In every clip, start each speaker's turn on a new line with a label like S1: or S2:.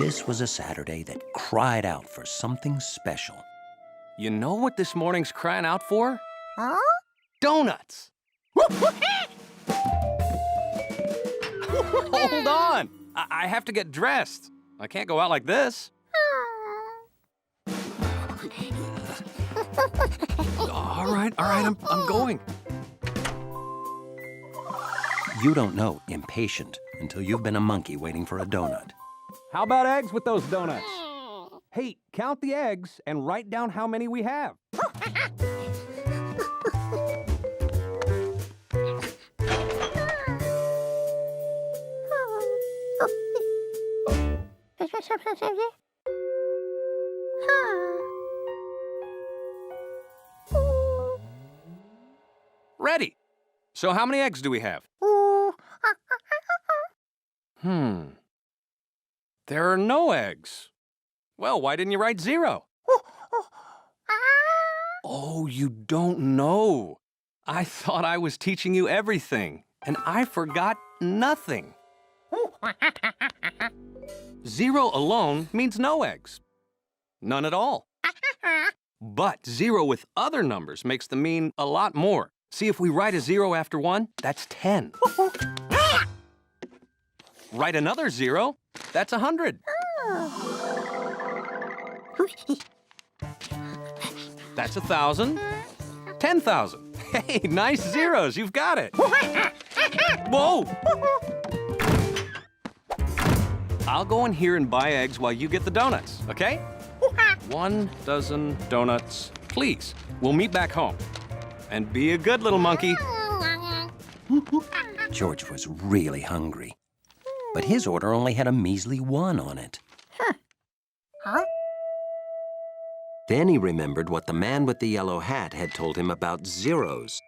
S1: This was a Saturday that cried out for something special.
S2: You know what this morning's crying out for?
S3: Huh?
S2: Donuts! Hold on! I have to get dressed. I can't go out like this. All right, I'm going.
S1: You don't know impatient until you've been a monkey waiting for a donut.
S2: How about eggs with those donuts? Hey, count the eggs and write down how many we have. Ready. So how many eggs do we have? There are no eggs. Well, why didn't you write 0? Oh, you don't know. I thought I was teaching you everything, and I forgot nothing. 0 alone means no eggs. None at all. But 0 with other numbers makes them mean a lot more. See, if we write a 0 after 1, that's 10. Write another 0, that's 100. That's 1,000. 10,000. Hey, nice zeros, you've got it. Whoa! I'll go in here and buy eggs while you get the donuts, okay? 1 dozen donuts, please. We'll meet back home. And be a good little monkey.
S1: George was really hungry, but his order only had a measly 1 on it.
S3: Huh?
S1: Then he remembered what the man with the yellow hat had told him about zeros.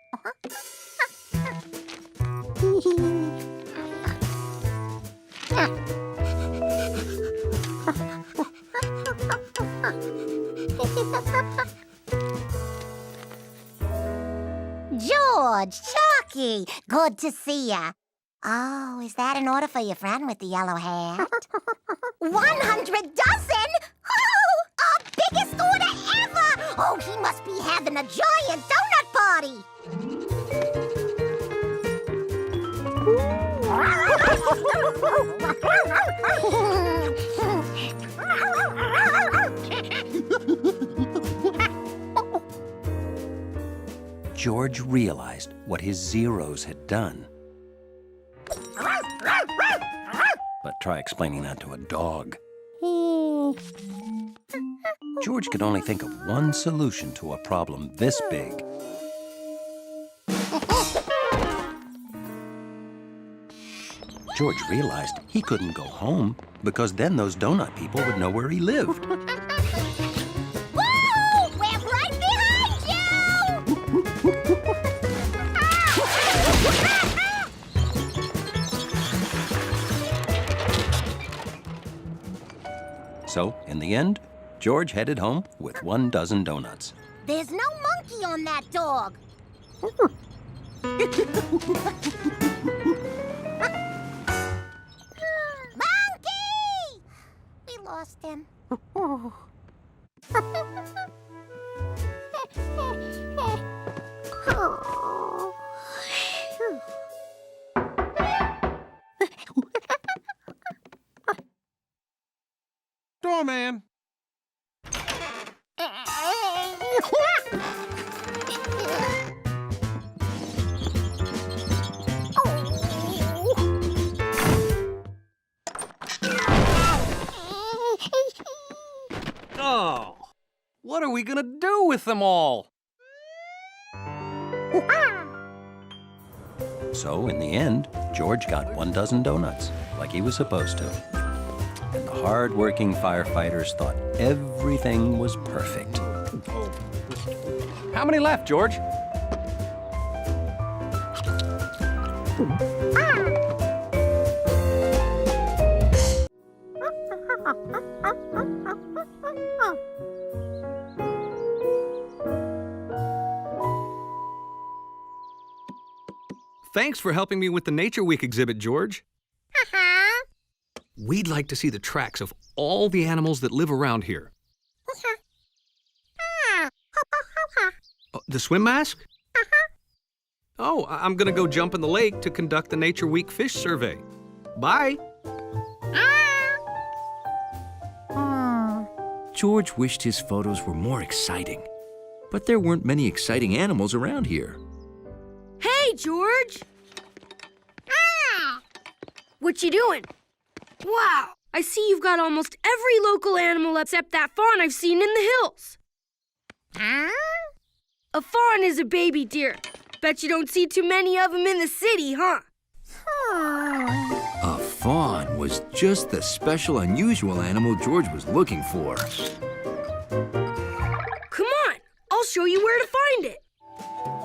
S3: George, Chalky, good to see ya. Oh, is that an order for your friend with the yellow hat? 100 dozen? Oh, our biggest order ever! Oh, he must be having a giant donut party.
S1: George realized what his zeros had done. But try explaining that to a dog. George could only think of one solution to a problem this big. George realized he couldn't go home because then those donut people would know where he lived.
S3: Woo! We're right behind you!
S1: So, in the end, George headed home with 1 dozen donuts.
S3: There's no monkey on that dog. Monkey! We lost him.
S2: Doorman. Oh, what are we gonna do with them all?
S1: So, in the end, George got 1 dozen donuts, like he was supposed to. And the hard-working firefighters thought everything was perfect.
S2: How many left, George? Thanks for helping me with the Nature Week exhibit, George. We'd like to see the tracks of all the animals that live around here. The swim mask? Oh, I'm gonna go jump in the lake to conduct the Nature Week fish survey. Bye.
S4: George wished his photos were more exciting, but there weren't many exciting animals around here.
S5: Hey, George! What you doing? Wow, I see you've got almost every local animal except that fawn I've seen in the hills. A fawn is a baby deer. Bet you don't see too many of them in the city, huh?
S4: A fawn was just the special, unusual animal George was looking for.
S5: Come on, I'll show you where to find it.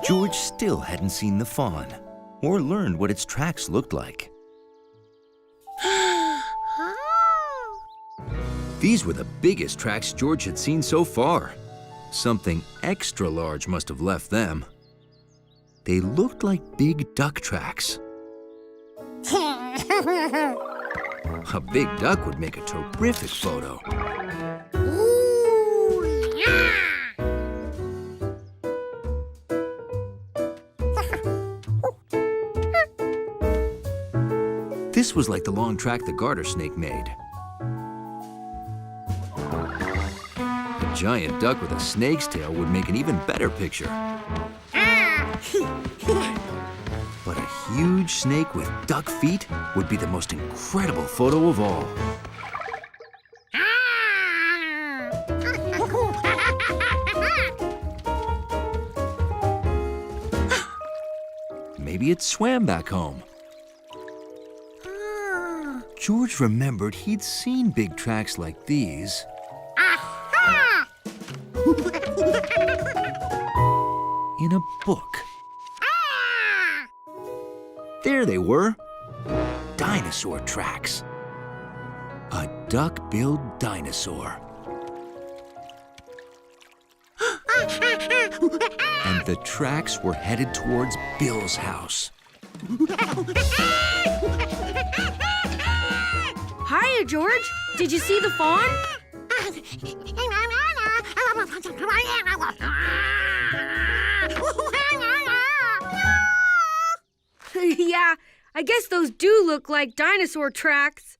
S4: George still hadn't seen the fawn or learned what its tracks looked like. These were the biggest tracks George had seen so far. Something extra large must have left them. They looked like big duck tracks. A big duck would make a terrific photo. This was like the long track the garter snake made. A giant duck with a snake's tail would make an even better picture. But a huge snake with duck feet would be the most incredible photo of all. Maybe it swam back home. George remembered he'd seen big tracks like these in a book. There they were, dinosaur tracks. A duck-billed dinosaur. And the tracks were headed towards Bill's house.
S5: Hiya, George. Did you see the fawn? Yeah, I guess those do look like dinosaur tracks.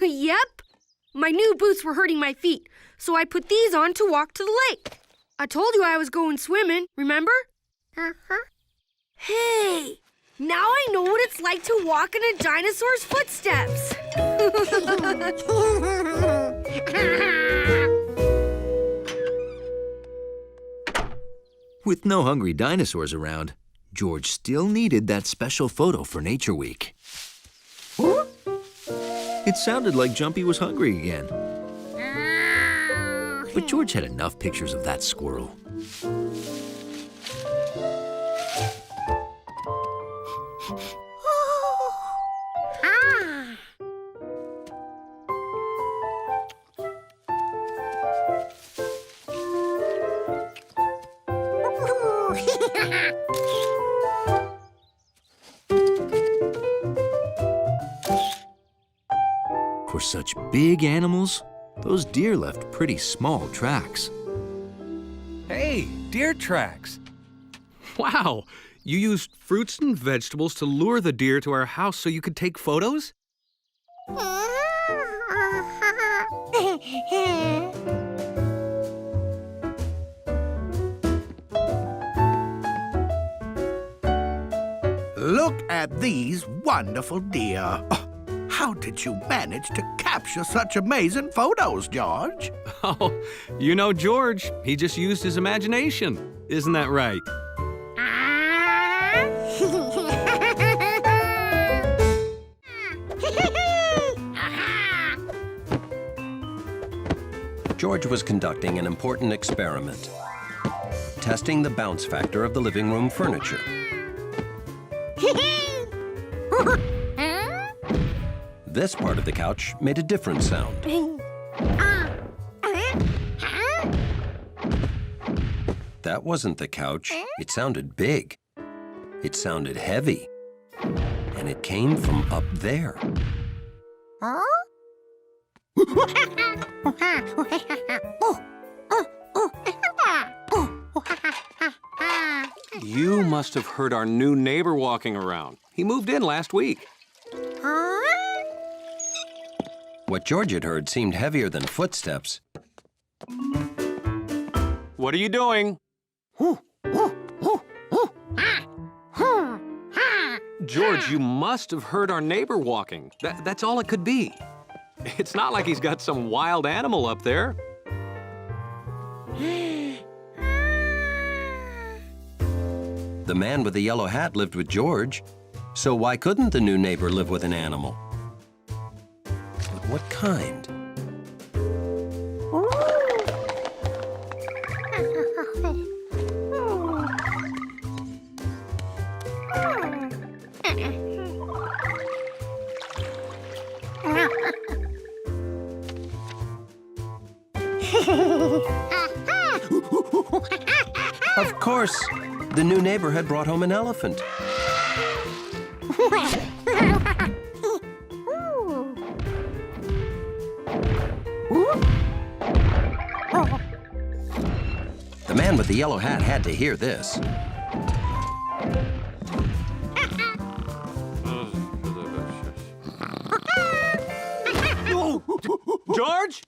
S5: Yep. My new boots were hurting my feet, so I put these on to walk to the lake. I told you I was going swimming, remember? Hey, now I know what it's like to walk in a dinosaur's footsteps.
S4: With no hungry dinosaurs around, George still needed that special photo for Nature Week. It sounded like Jumpy was hungry again. But George had enough pictures of that squirrel. For such big animals, those deer left pretty small tracks.
S2: Hey, deer tracks. Wow, you used fruits and vegetables to lure the deer to our house so you could take photos?
S6: Look at these wonderful deer. Oh, how did you manage to capture such amazing photos, George?
S2: Oh, you know George, he just used his imagination. Isn't that right?
S1: George was conducting an important experiment, testing the bounce factor of the living room furniture. This part of the couch made a different sound. That wasn't the couch. It sounded big. It sounded heavy. And it came from up there.
S3: Huh?
S2: You must have heard our new neighbor walking around. He moved in last week.
S1: What George had heard seemed heavier than footsteps.
S2: What are you doing? George, you must have heard our neighbor walking. That's all it could be. It's not like he's got some wild animal up there.
S1: The man with the yellow hat lived with George, so why couldn't the new neighbor live with an animal? But what kind? Of course, the new neighbor had brought home an elephant. The man with the yellow hat had to hear this.
S2: George?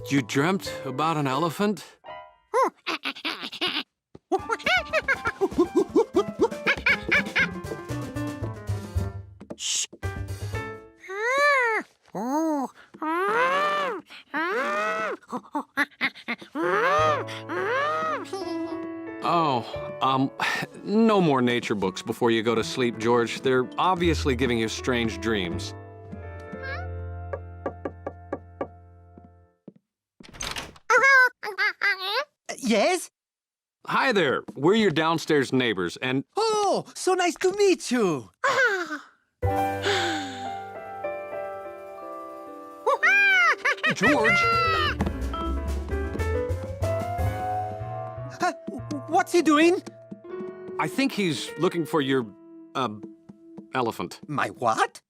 S2: You dreamt about an elephant? Shh. Oh, no more nature books before you go to sleep, George. They're obviously giving you strange dreams.
S7: Yes?
S2: Hi there. We're your downstairs neighbors, and...
S7: Oh, so nice to meet you.
S2: George!
S7: What's he doing?
S2: I think he's looking for your, elephant.
S7: My what?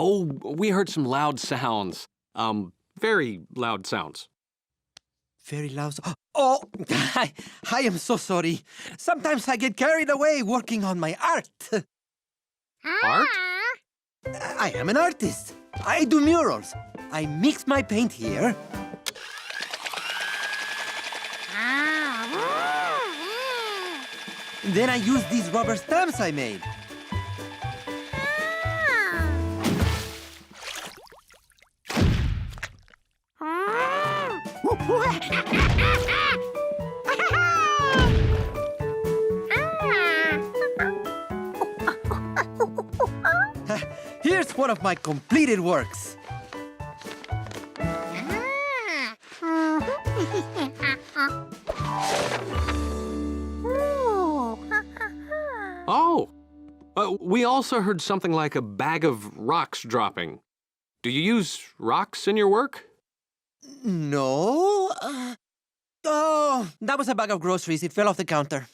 S2: Oh, we heard some loud sounds. Very loud sounds.
S7: Very loud. Oh, I am so sorry. Sometimes I get carried away working on my art.
S2: Art?
S7: I am an artist. I do murals. I mix my paint here. Then I use these rubber stamps I made. Here's one of my completed works.
S2: Oh, we also heard something like a bag of rocks dropping. Do you use rocks in your work?
S7: No. Oh, that was a bag of groceries. It fell off the counter.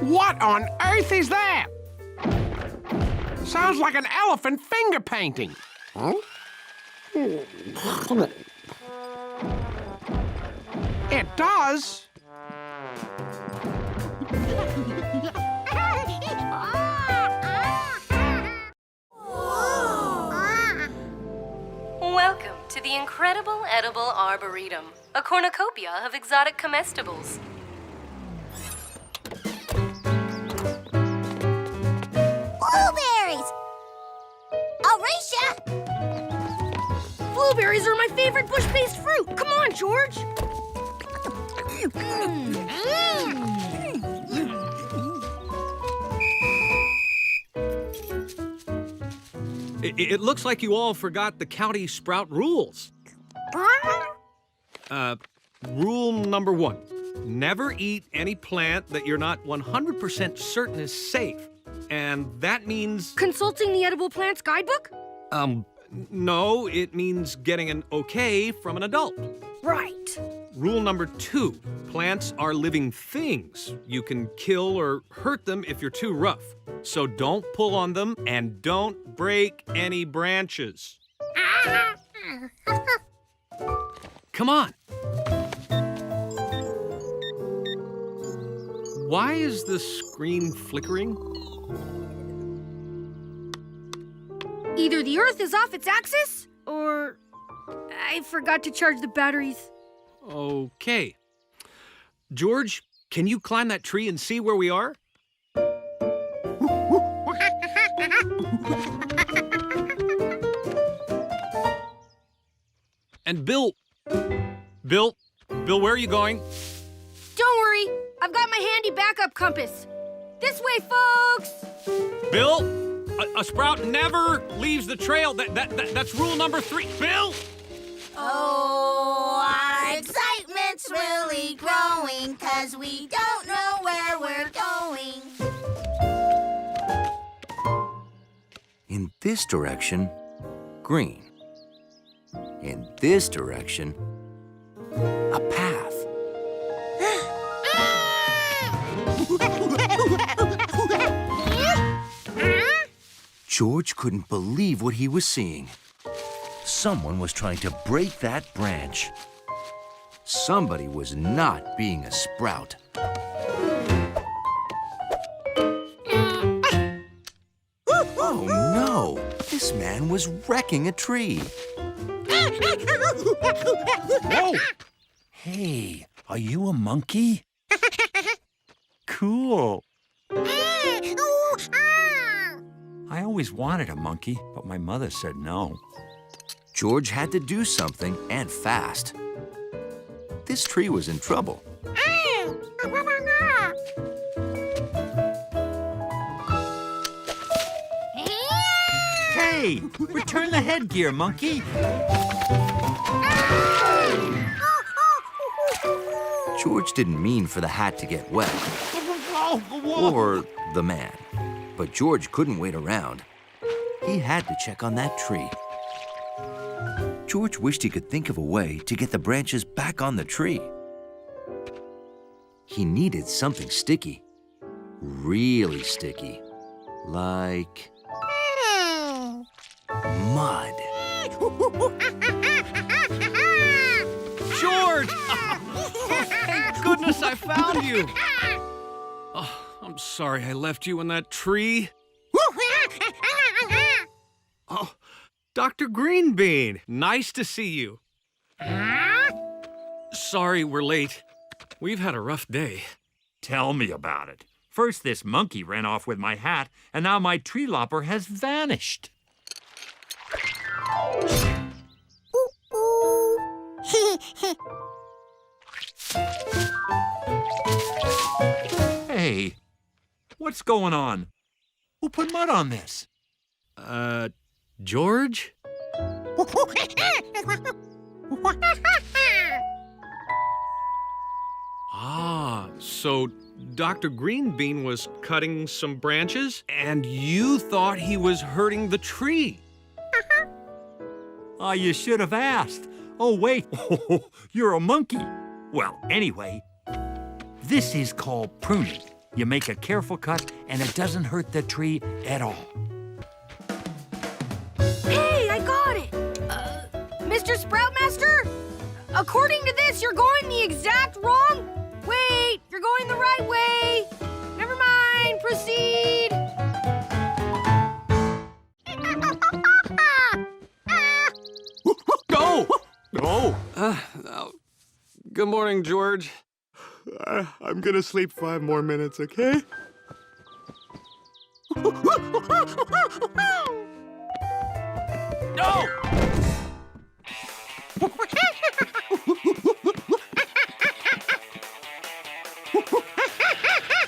S6: What on earth is that? Sounds like an elephant finger painting. Huh? It does.
S8: Welcome to the incredible edible arboretum, a cornucopia of exotic comestibles.
S3: Blueberries! Orisha!
S5: favorite bush-based fruit. Come on, George.
S2: It looks like you all forgot the county sprout rules. Rule number 1. Never eat any plant that you're not 100% certain is safe. And that means...
S5: Consulting the Edible Plants Guidebook?
S2: No, it means getting an okay from an adult.
S5: Right.
S2: Rule number 2. Plants are living things. You can kill or hurt them if you're too rough. So don't pull on them and don't break any branches. Come on. Why is the screen flickering?
S5: Either the Earth is off its axis, or I forgot to charge the batteries.
S2: Okay. George, can you climb that tree and see where we are? And Bill, where are you going?
S5: Don't worry, I've got my handy backup compass. This way, folks!
S2: Bill, a sprout never leaves the trail. That's rule number 3. Bill!
S3: Oh, our excitement's really growing, 'cause we don't know where we're going.
S4: In this direction, green. In this direction, a path. George couldn't believe what he was seeing. Someone was trying to break that branch. Somebody was not being a sprout. Oh no! This man was wrecking a tree.
S1: Whoa! Hey, are you a monkey? Cool. I always wanted a monkey, but my mother said no.
S4: George had to do something, and fast. This tree was in trouble.
S1: Hey, return the headgear, monkey.
S4: George didn't mean for the hat to get wet. Or the man. But George couldn't wait around. He had to check on that tree. George wished he could think of a way to get the branches back on the tree. He needed something sticky. Really sticky. Like mud.
S2: George! Thank goodness I found you. Oh, I'm sorry I left you in that tree. Oh, Dr. Greenbean, nice to see you. Sorry we're late. We've had a rough day.
S9: Tell me about it. First, this monkey ran off with my hat, and now my tree lopper has vanished. Hey, what's going on? Who put mud on this?
S2: George? Ah, so Dr. Greenbean was cutting some branches, and you thought he was hurting the tree.
S9: Oh, you should have asked. Oh, wait, you're a monkey. Well, anyway, this is called pruning. You make a careful cut, and it doesn't hurt the tree at all.
S5: Hey, I got it! Mr. Sproutmaster? According to this, you're going the exact wrong... Wait, you're going the right way. Never mind, proceed.
S2: Go! Oh. Good morning, George. I'm gonna sleep 5 more minutes, okay? No!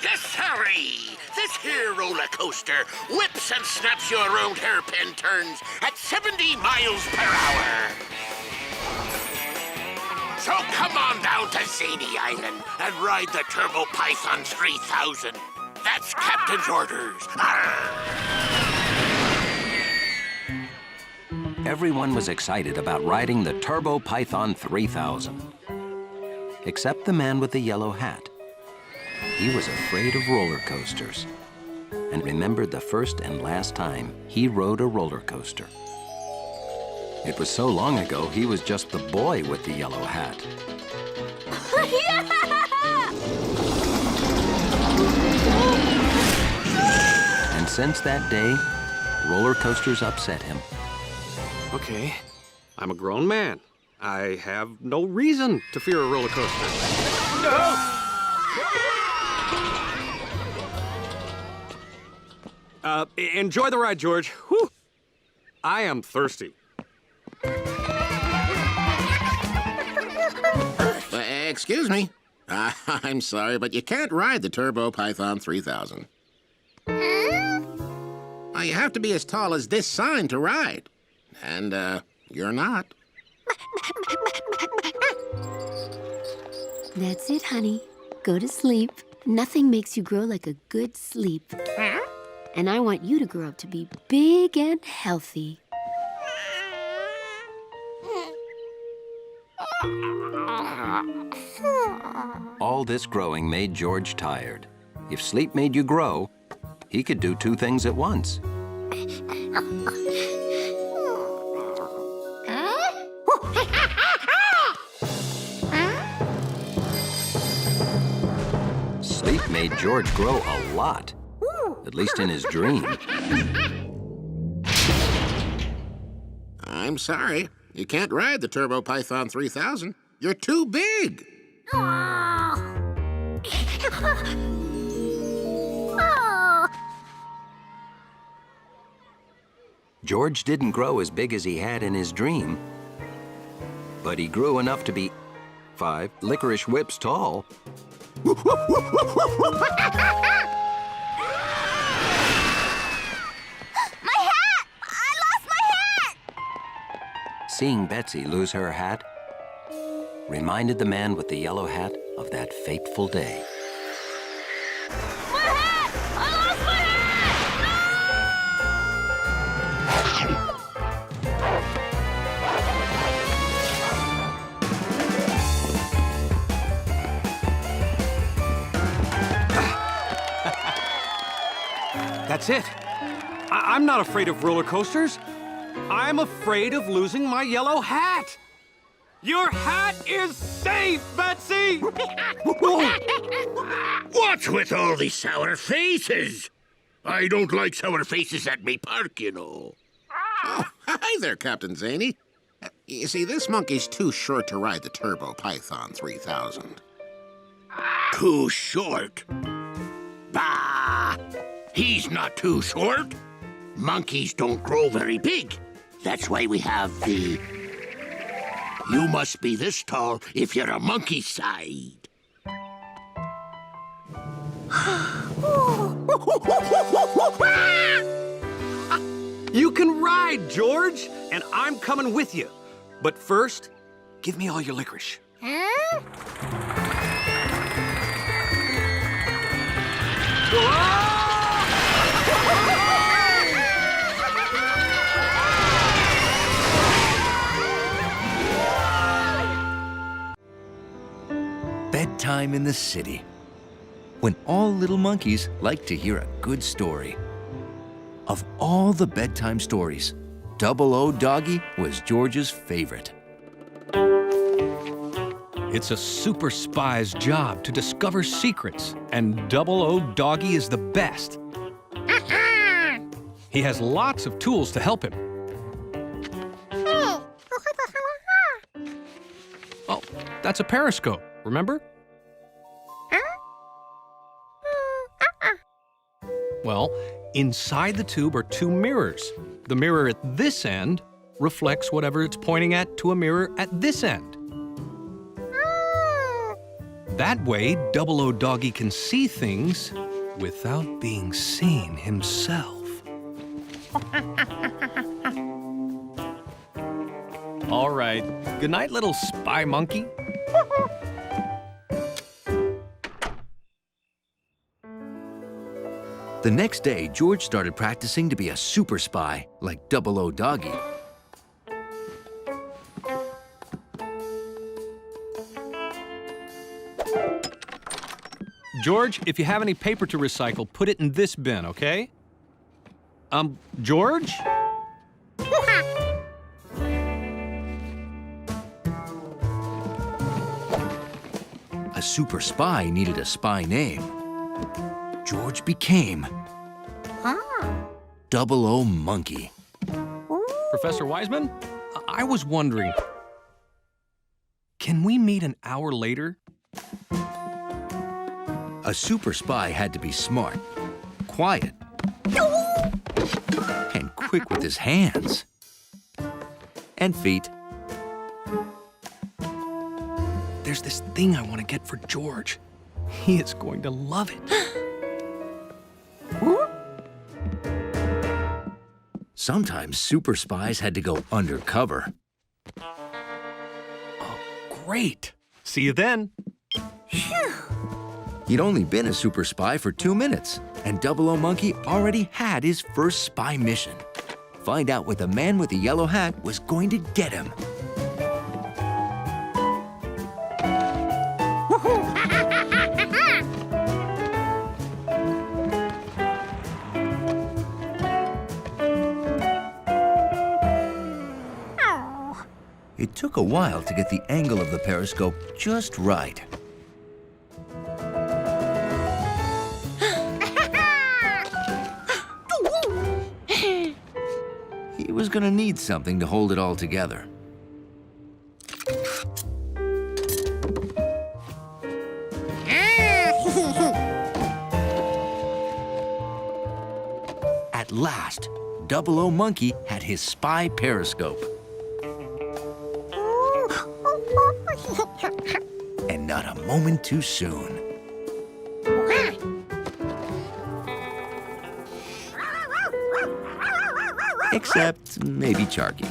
S10: Yes, sorry. This here roller coaster whips and snaps you around hairpin turns at 70 miles per hour. So come on down to Zany Island and ride the Turbo Python 3000. That's Captain's orders.
S1: Everyone was excited about riding the Turbo Python 3000. Except the man with the yellow hat. He was afraid of roller coasters and remembered the first and last time he rode a roller coaster. It was so long ago, he was just the boy with the yellow hat. And since that day, roller coasters upset him.
S2: Okay, I'm a grown man. I have no reason to fear a roller coaster. Enjoy the ride, George. Whew. I am thirsty.
S10: Excuse me. I'm sorry, but you can't ride the Turbo Python 3000. You have to be as tall as this sign to ride. And, you're not.
S11: That's it, honey. Go to sleep. Nothing makes you grow like a good sleep. And I want you to grow up to be big and healthy.
S1: All this growing made George tired. If sleep made you grow, he could do two things at once. Sleep made George grow a lot, at least in his dream.
S10: I'm sorry. You can't ride the Turbo Python 3000. You're too big.
S1: George didn't grow as big as he had in his dream, but he grew enough to be 5 licorice whips tall.
S3: My hat! I lost my hat!
S1: Seeing Betsy lose her hat reminded the man with the yellow hat of that fateful day.
S3: My hat! I lost my
S2: That's it. I'm not afraid of roller coasters. I'm afraid of losing my yellow hat. Your hat is safe, Betsy!
S10: What's with all these sour faces? I don't like sour faces at me park, you know. Oh, hi there, Captain Zany. You see, this monkey's too short to ride the Turbo Python 3000. Too short? Bah! He's not too short. Monkeys don't grow very big. That's why we have the... You must be this tall if you're a monkey side.
S2: You can ride, George, and I'm coming with you. But first, give me all your licorice.
S4: Bedtime in the city, when all little monkeys like to hear a good story. Of all the bedtime stories, Double O Doggy was George's favorite.
S2: It's a super spy's job to discover secrets, and Double O Doggy is the best. He has lots of tools to help him. Oh, that's a periscope, remember? Well, inside the tube are 2 mirrors. The mirror at this end reflects whatever it's pointing at to a mirror at this end. That way, Double O Doggy can see things without being seen himself. All right. Good night, little spy monkey.
S4: The next day, George started practicing to be a super spy, like Double O Doggy.
S2: George, if you have any paper to recycle, put it in this bin, okay? George?
S4: A super spy needed a spy name. George became Double O Monkey.
S2: Professor Wiseman, I was wondering, can we meet an hour later?
S4: A super spy had to be smart, quiet, and quick with his hands and feet.
S2: There's this thing I want to get for George. He is going to love it.
S4: Sometimes super spies had to go undercover.
S2: Oh, great. See you then.
S4: He'd only been a super spy for 2 minutes, and Double O Monkey already had his first spy mission. Find out what the man with the yellow hat was going to get him. It took a while to get the angle of the periscope just right. He was gonna need something to hold it all together. At last, Double O Monkey had his spy periscope. And not a moment too soon. Except maybe Charky.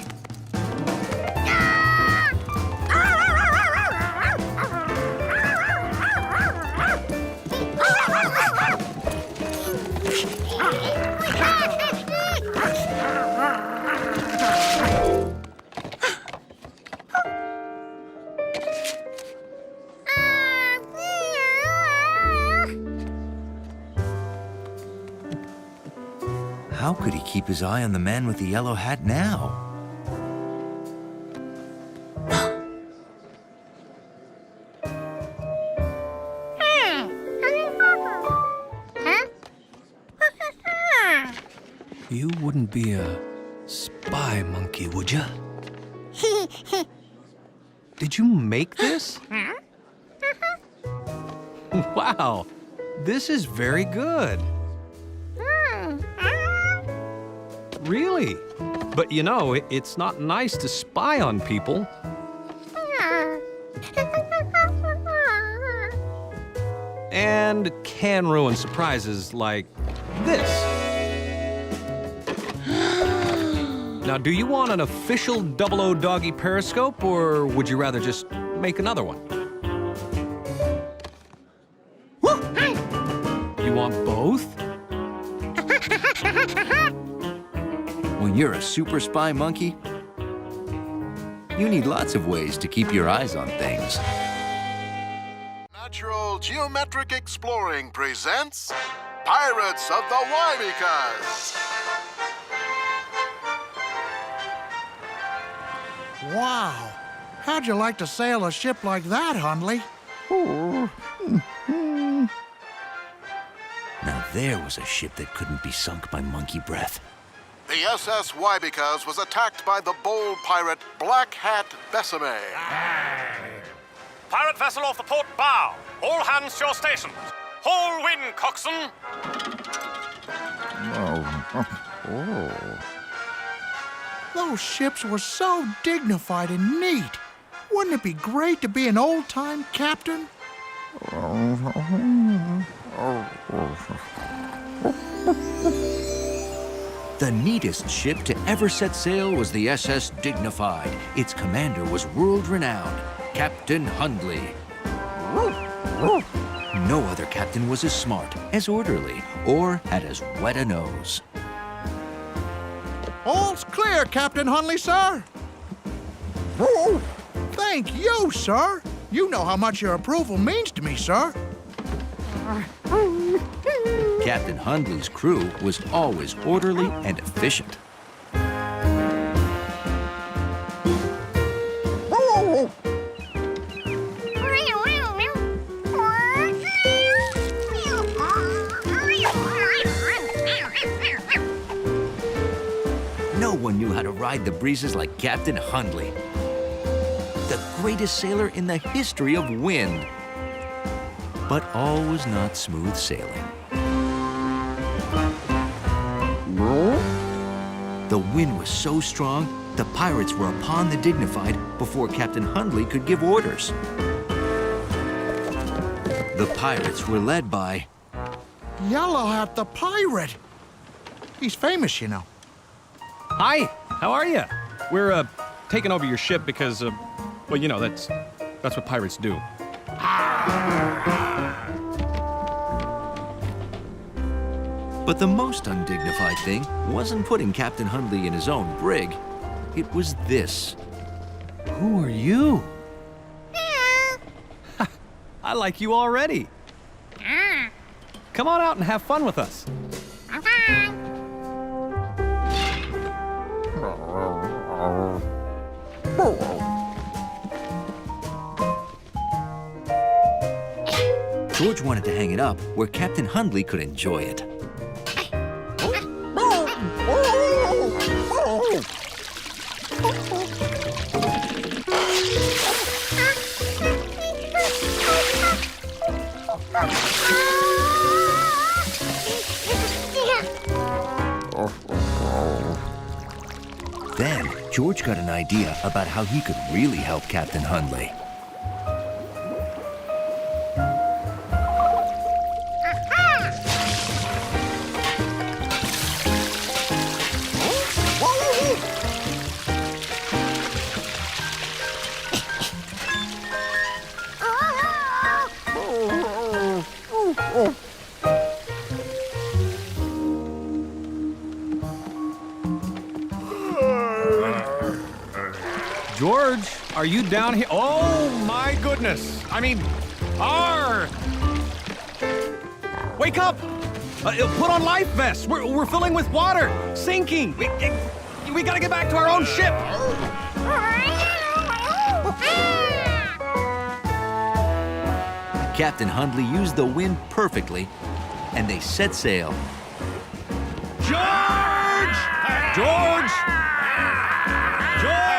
S4: How could he keep his eye on the man with the yellow hat now?
S2: You wouldn't be a spy monkey, would you? Did you make this? Wow, this is very good. Really? But you know, it's not nice to spy on people. And can ruin surprises like this. Now, do you want an official Double O Doggy periscope, or would you rather just make another one? You want both?
S4: When you're a super spy monkey, you need lots of ways to keep your eyes on things.
S12: Natural Geometric Exploring presents Pirates of the Wybecas.
S6: Wow. How'd you like to sail a ship like that, Hundley?
S4: Now there was a ship that couldn't be sunk by monkey breath.
S12: The SS Wybecas was attacked by the bold pirate Black Hat Besame.
S13: Pirate vessel off the port bow. All hands to your stations. Whole wind, coxswain.
S6: Those ships were so dignified and neat. Wouldn't it be great to be an old-time captain?
S4: The neatest ship to ever set sail was the SS Dignified. Its commander was world-renowned, Captain Hundley. No other captain was as smart, as orderly, or had as wet a nose.
S6: All's clear, Captain Hundley, sir. Thank you, sir. You know how much your approval means to me, sir.
S4: Captain Hundley's crew was always orderly and efficient. No one knew how to ride the breezes like Captain Hundley, the greatest sailor in the history of wind. But all was not smooth sailing. The wind was so strong, the pirates were upon the Dignified before Captain Hundley could give orders. The pirates were led by
S6: Yellow Hat the pirate. He's famous, you know.
S2: Hi, how are you? We're taking over your ship because, well, you know, that's what pirates do.
S4: But the most undignified thing wasn't putting Captain Hundley in his own brig. It was this.
S2: Who are you? I like you already. Come on out and have fun with us.
S4: George wanted to hang it up where Captain Hundley could enjoy it. Then, George got an idea about how he could really help Captain Hundley.
S2: George, are you down here? Oh, my goodness. I mean, Wake up! Put on life vests. We're filling with water. Sinking. We gotta get back to our own ship.
S4: Captain Hundley used the wind perfectly, and they set sail.
S2: George! George! George!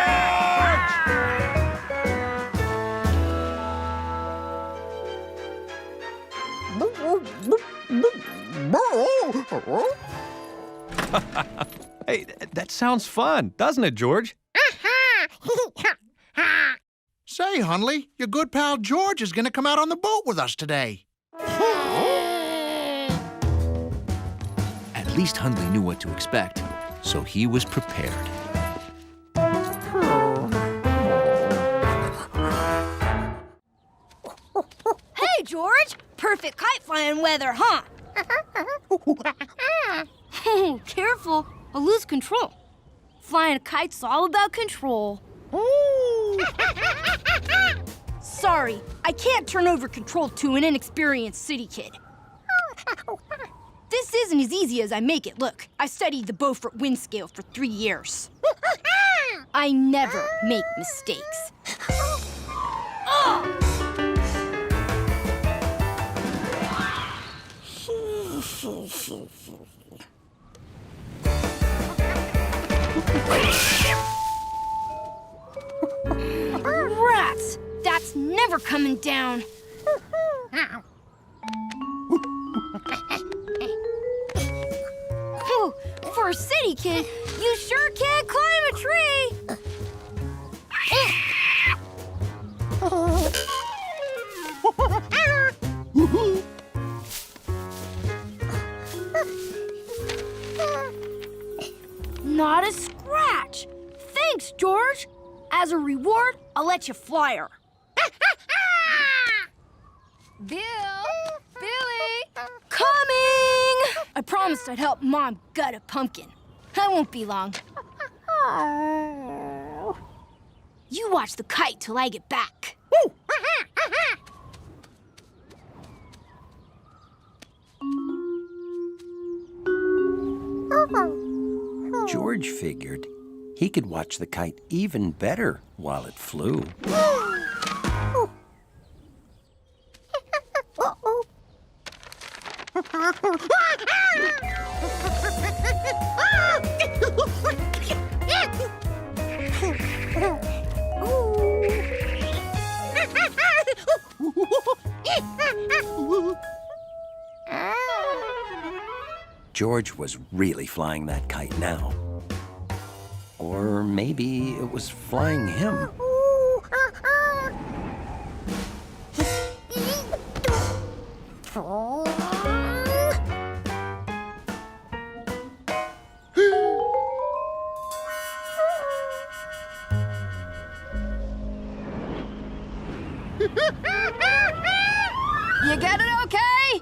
S2: Hey, that sounds fun, doesn't it, George?
S6: Say, Hundley, your good pal George is going to come out on the boat with us today.
S4: At least Hundley knew what to expect, so he was prepared.
S5: Hey, George! Perfect kite flying weather, huh? Oh, careful. I'll lose control. Flying a kite's all about control. Sorry, I can't turn over control to an inexperienced city kid. This isn't as easy as I make it look. I studied the Beaufort wind scale for 3 years. I never make mistakes. Rats! That's never coming down. Whew, for a city kid, you sure can climb a tree. As a reward, I'll let you fly her.
S14: Bill! Billy!
S5: Coming! I promised I'd help Mom gut a pumpkin. I won't be long. You watch the kite till I get back.
S1: George figured he could watch the kite even better while it flew. George was really flying that kite now. Or maybe it was flying him.
S14: You got it okay?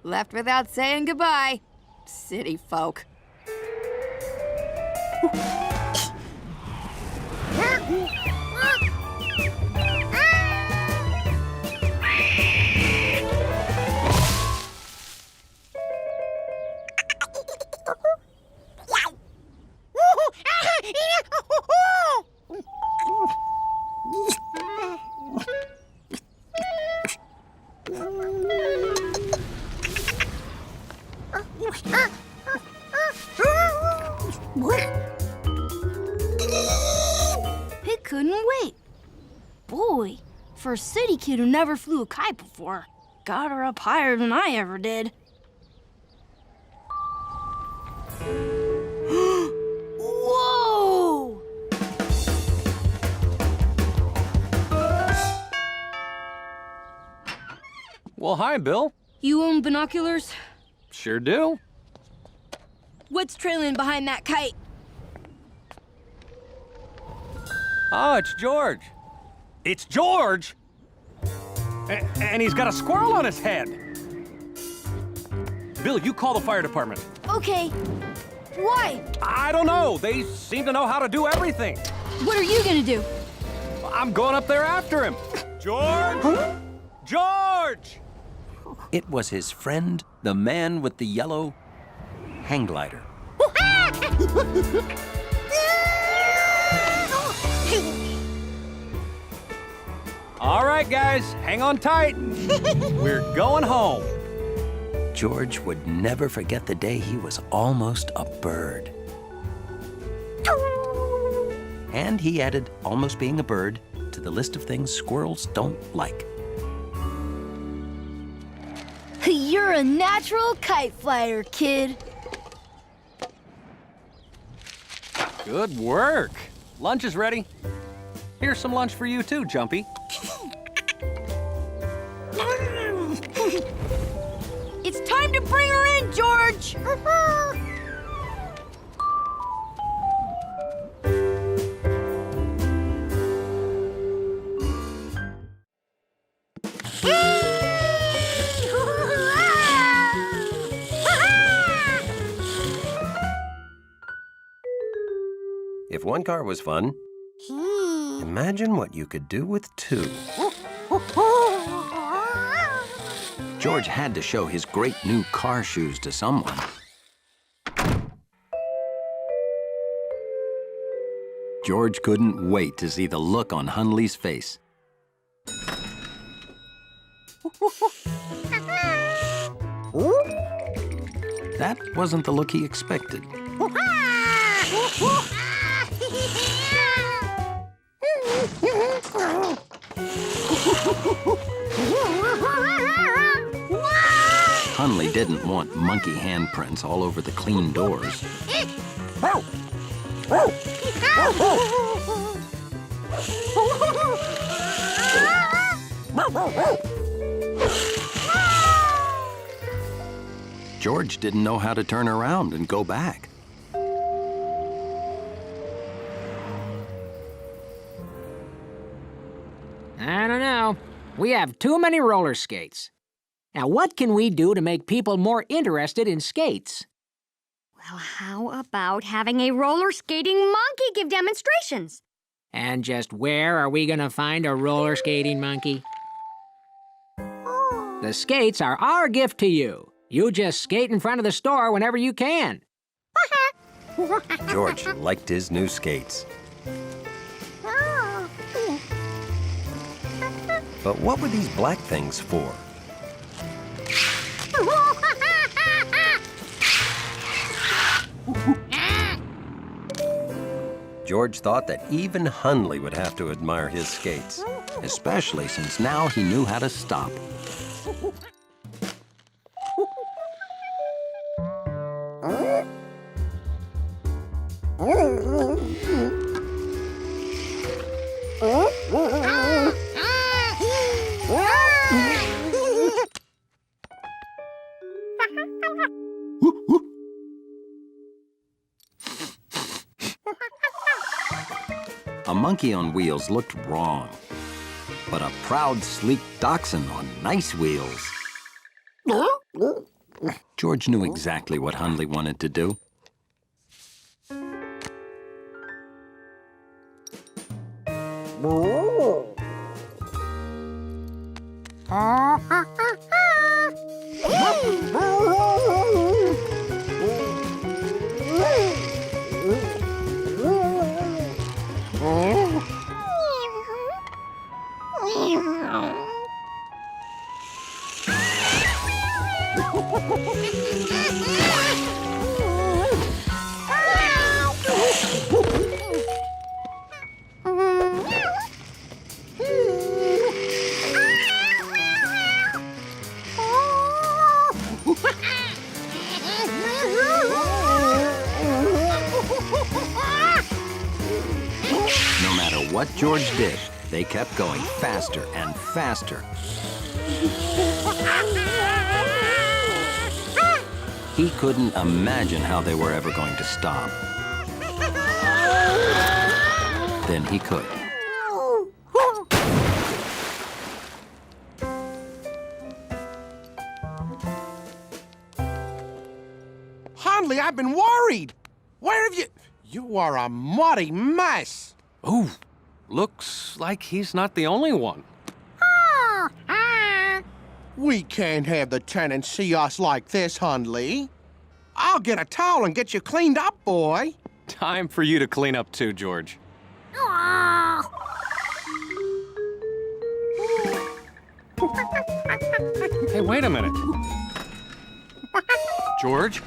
S14: Left without saying goodbye. City folk.
S5: It couldn't wait. Boy, for a city kid who never flew a kite before, got her up higher than I ever did. Whoa!
S2: Well, hi, Bill.
S5: You own binoculars?
S2: Sure do.
S5: What's trailing behind that kite?
S2: Oh, it's George. It's George! And he's got a squirrel on his head. Bill, you call the fire department.
S5: Okay. Why?
S2: I don't know. They seem to know how to do everything.
S5: What are you gonna do?
S2: I'm going up there after him. George! George!
S1: It was his friend, the man with the yellow hang glider.
S2: All right, guys, hang on tight. We're going home.
S1: George would never forget the day he was almost a bird. And he added almost being a bird to the list of things squirrels don't like.
S5: You're a natural kite flyer, kid.
S2: Good work. Lunch is ready. Here's some lunch for you too, Jumpy.
S5: It's time to bring her in, George!
S1: If one car was fun, imagine what you could do with two. George had to show his great new car shoes to someone. George couldn't wait to see the look on Hundley's face. That wasn't the look he expected. Hundley didn't want monkey handprints all over the clean doors. George didn't know how to turn around and go back.
S15: We have too many roller skates. Now, what can we do to make people more interested in skates?
S5: Well, how about having a roller skating monkey give demonstrations?
S15: And just where are we gonna find a roller skating monkey? The skates are our gift to you. You just skate in front of the store whenever you can.
S1: George liked his new skates. But what were these black things for? George thought that even Hundley would have to admire his skates, especially since now he knew how to stop. A monkey on wheels looked wrong, but a proud, sleek dachshund on nice wheels. George knew exactly what Hundley wanted to do. No matter what George did, they kept going faster and faster. He couldn't imagine how they were ever going to stop. Then he could.
S6: Hundley, I've been worried. Where have you... You are a muddy mess.
S2: Ooh, looks like he's not the only one.
S6: We can't have the tenants see us like this, Hundley. I'll get a towel and get you cleaned up, boy.
S2: Time for you to clean up too, George. Hey, wait a minute. George?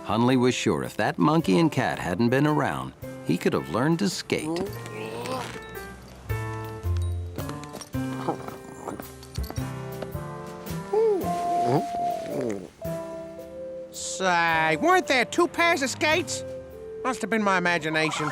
S1: Hundley was sure if that monkey and cat hadn't been around, he could have learned to skate.
S6: Say, weren't there two pairs of skates? Must have been my imagination.